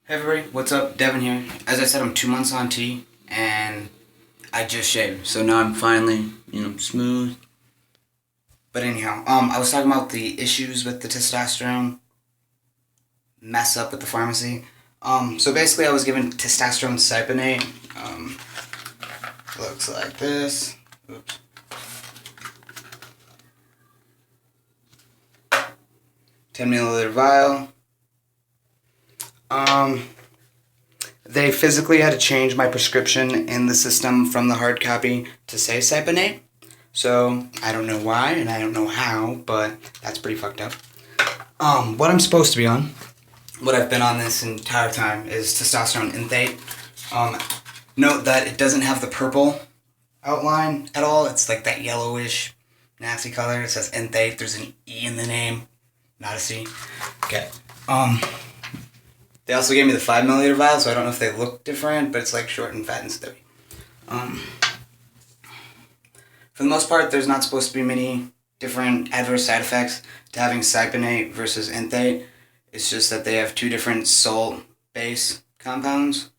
Hey everybody, what's up? Devin here. As I said, I'm 2 months on T, and I just shaved, so now I'm finally, smooth. But anyhow, I was talking about the issues with the testosterone mess up with the pharmacy. So basically I was given testosterone Ciponate. Looks like this. Oops. 10 milliliter vial. They physically had to change my prescription in the system from the hard copy to say Ciponate. So, I don't know why, and I don't know how, but that's pretty fucked up. What I'm supposed to be on, what I've been on this entire time, is Testosterone Enthate. Note that it doesn't have the purple outline at all. It's like that yellowish, nasty color. It says Enthate. There's an E in the name, not a C. Okay. They also gave me the 5 milliliter vial, so I don't know if they look different, but it's like short and fat and stubby. For the most part, there's not supposed to be many different adverse side effects to having Ciponate versus Enthate. It's just that they have two different salt-base compounds,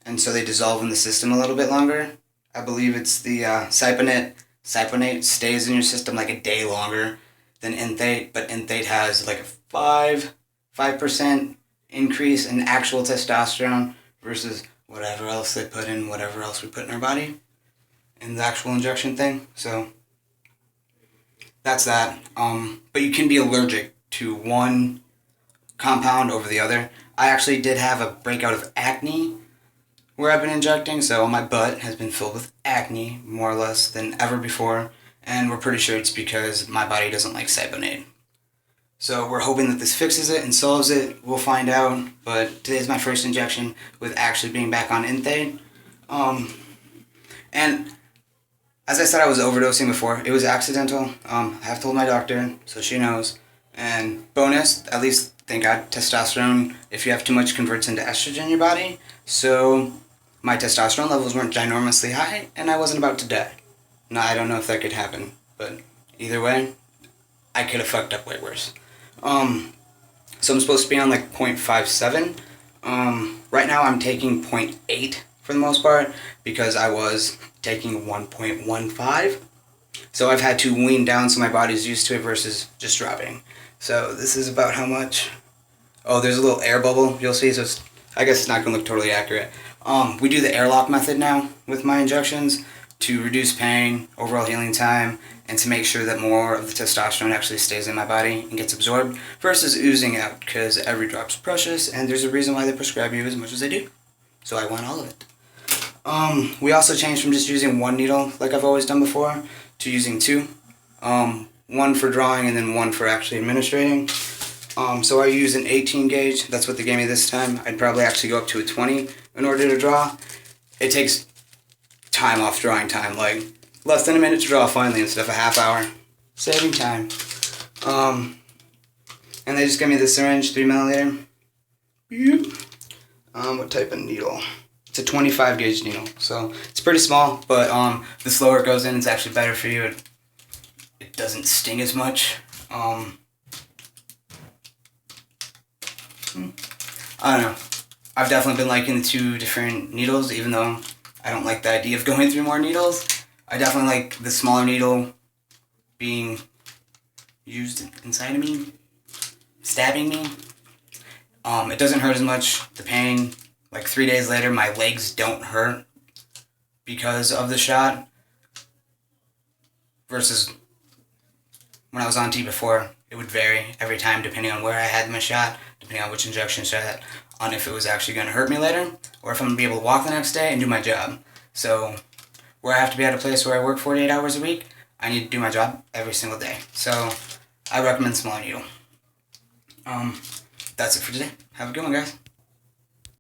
and so they dissolve in the system a little bit longer. I believe it's the Ciponate stays in your system like a day longer than Enthate, but Enthate has like a 5% increase in actual testosterone versus whatever else they put in, whatever else we put in our body in the actual injection thing. So that's that. But you can be allergic to one compound over the other. I actually did have a breakout of acne where I've been injecting, so my butt has been filled with acne more or less than ever before, and we're pretty sure it's because my body doesn't like Ciponate. So we're hoping that this fixes it and solves it. We'll find out. But today's my first injection with actually being back on Enthate. And as I said, I was overdosing before. It was accidental. I have told my doctor, so she knows. And bonus, at least, thank God, testosterone, if you have too much, converts into estrogen in your body. So my testosterone levels weren't ginormously high, and I wasn't about to die. Now, I don't know if that could happen, but either way, I could have fucked up way worse. So I'm supposed to be on like 0.57. Right now I'm taking 0.8 for the most part because I was taking 1.15. So I've had to wean down so my body's used to it versus just dropping. So this is about how much. Oh, there's a little air bubble you'll see, so I guess it's not going to look totally accurate. We do the airlock method now with my injections to reduce pain, overall healing time, and to make sure that more of the testosterone actually stays in my body and gets absorbed versus oozing out, because every drop's precious, and there's a reason why they prescribe you as much as they do. So I want all of it. We also changed from just using one needle, like I've always done before, to using two. One for drawing and then one for actually administrating. So I use an 18 gauge. That's what they gave me this time. I'd probably actually go up to a 20 in order to draw. It takes time off drawing time, like less than a minute to draw finally instead of a half hour. Saving time. And they just gave me the syringe, 3 milliliter. What type of needle? It's a 25 gauge needle, so it's pretty small, but the slower it goes in, it's actually better for you. It doesn't sting as much. I don't know. I've definitely been liking the two different needles, even though I don't like the idea of going through more needles. I definitely like the smaller needle being used inside of me, stabbing me. It doesn't hurt as much. The pain, like 3 days later, my legs don't hurt because of the shot. Versus when I was on T before, it would vary every time depending on where I had my shot, depending on which injection shot, on if it was actually going to hurt me later, or if I'm going to be able to walk the next day and do my job. So, where I have to be at a place where I work 48 hours a week, I need to do my job every single day. So, I recommend smaller needle. That's it for today. Have a good one, guys.